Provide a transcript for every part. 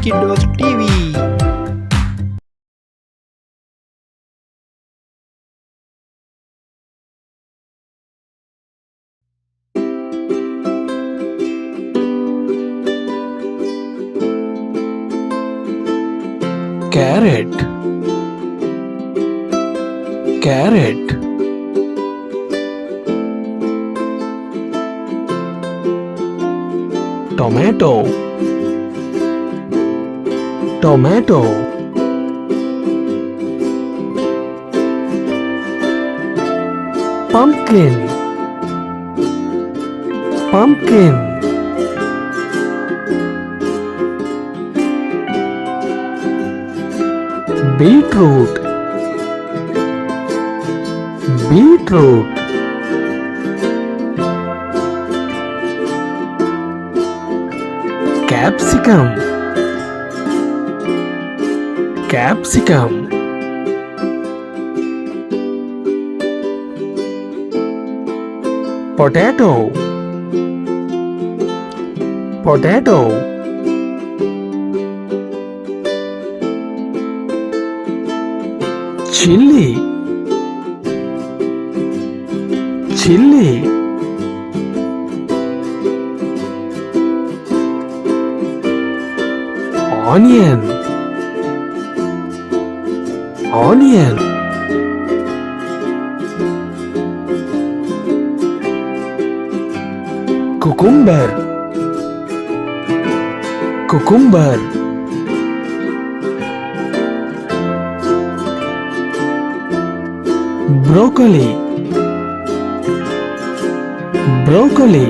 Kiddos TV. Carrot, carrot. Tomato, tomato. Pumpkin, pumpkin. Beetroot, beetroot. Capsicum, capsicum. Potato, potato. Chili, chili. Onion, onion. Cucumber, cucumber. Broccoli, broccoli.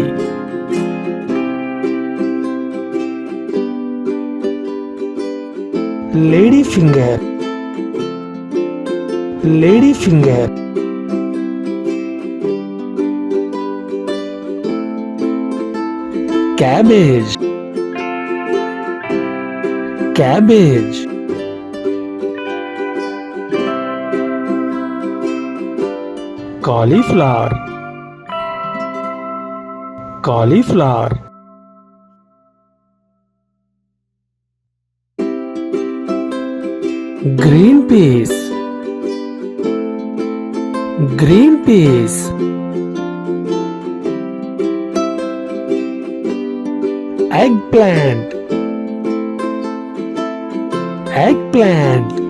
Ladyfinger, ladyfinger. Cabbage, cabbage. Cauliflower, cauliflower. Green peas, green peas. Eggplant, eggplant.